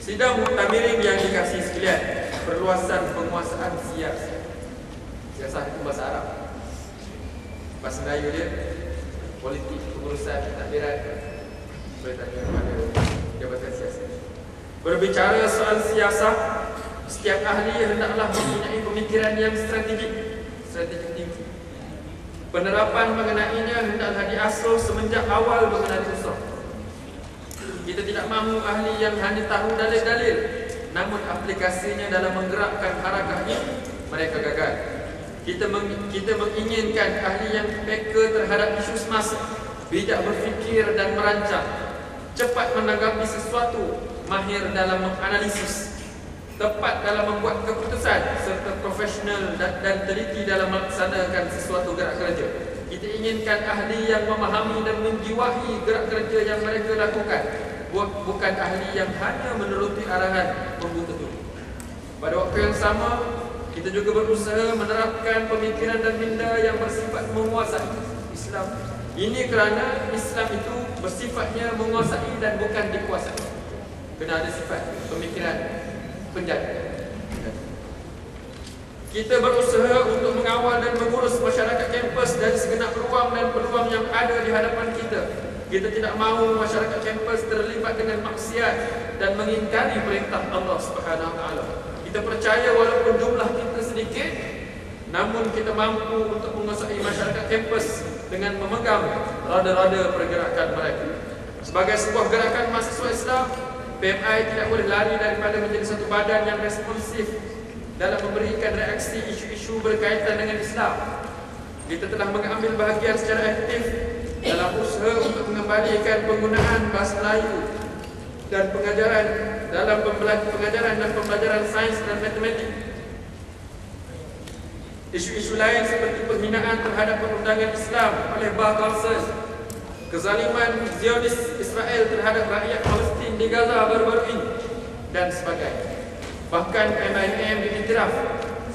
Sidang muktamirin yang dikasih sekalian, perluasan penguasaan siasah. Siasah itu bahasa Arab. Bahasa Melayu dia politik, pengurusan, takdiran. Boleh tanya kepada Jabatan Siasat. Berbicara soal siasah, setiap ahli hendaklah mempunyai pemikiran yang strategik tinggi. Penerapan mengenainya hendaklah diasuh semenjak awal mengenali usul. Kita tidak mahu ahli yang hanya tahu dalil-dalil, namun aplikasinya dalam menggerakkan harakah ini mereka gagal. Kita menginginkan ahli yang peka terhadap isu semasa, bijak berfikir dan merancang, cepat menanggapi sesuatu, mahir dalam menganalisis, tepat dalam membuat keputusan, serta profesional dan teliti dalam melaksanakan sesuatu gerak kerja. Kita inginkan ahli yang memahami dan menjiwahi gerak kerja yang mereka lakukan, bukan ahli yang hanya menuruti arahan pembuka itu. Pada waktu yang sama, kita juga berusaha menerapkan pemikiran dan minda yang bersifat menguasai Islam. Ini kerana Islam itu bersifatnya menguasai dan bukan dikuasai. Kena ada sifat pemikiran penjaga. Kita berusaha untuk mengawal dan mengurus masyarakat kampus dari segenap ruang dan peluang yang ada di hadapan kita. Kita tidak mahu masyarakat kampus terlibat dengan maksiat dan mengingkari perintah Allah Subhanahu Wa Taala. Kita percaya walaupun jumlah kita sedikit, namun kita mampu untuk menguasai masyarakat kampus dengan memegang rada-rada pergerakan mereka. Sebagai sebuah gerakan mahasiswa Islam, PMI tidak boleh lari daripada menjadi satu badan yang responsif dalam memberikan reaksi isu-isu berkaitan dengan Islam. Kita telah mengambil bahagian secara aktif dalam usaha untuk mengembalikan penggunaan bahasa Melayu dan pengajaran dalam pengajaran dan pembelajaran sains dan matematik. Isu-isu lain seperti penghinaan terhadap perundangan Islam oleh Bahar, kezaliman Zionis Israel terhadap rakyat Palestin di Gaza baru-baru ini, dan sebagainya. Bahkan MIM diiktiraf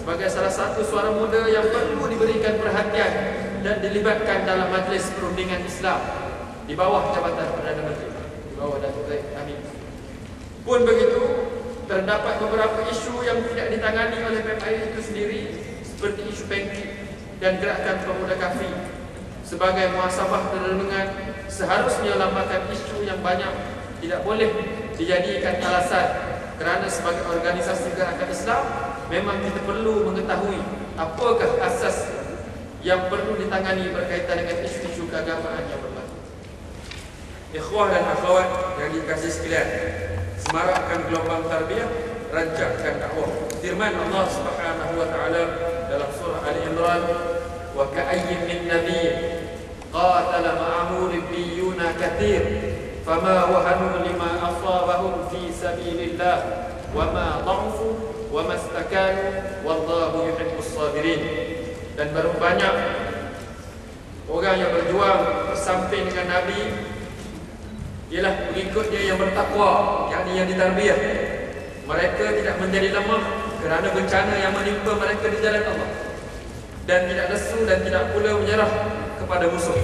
sebagai salah satu suara muda yang perlu diberikan perhatian dan dilibatkan dalam majlis perundingan Islam di bawah Jabatan Perdana Menteri, di bawah Datuk Zahid Hamid. Pun begitu, terdapat beberapa isu yang tidak ditangani oleh PMI itu sendiri, seperti isu pengki dan gerakan pemuda kafi. Sebagai muhasabah terdengar, seharusnya lambatan isu yang banyak tidak boleh dijadikan alasan, kerana sebagai organisasi gerakan Islam, memang kita perlu mengetahui apakah asas yang perlu ditangani berkaitan dengan isu-isu keagamaan yang berlaku. Ikhwah dan akhwat yang dikasihi sekalian, semarakkan gelombang tarbiyah, rancangkan dakwah. Firman Allah Subhanahu Wa Taala dalam surah Ali Imran, wa ka'ayyin min nabiyyin qatala ma'ahu ribbiyuna katsir fama wahanu lima asabahum fi sabilillah wama dha'fu wama istakanu wallahu yuhibbus sabirin. Dan baru banyak orang yang berjuang bersamping dengan Nabi ialah pengikut dia yang bertakwa, yakni yang ditarbiyah. Mereka tidak menjadi lemah kerana bencana yang menimpa mereka di jalan Allah, dan tidak lesu dan tidak pula menyerah kepada musuh.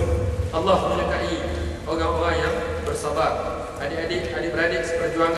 Allah menyukai orang-orang yang bersabar. Adik-adik, adik-beradik seperjuangan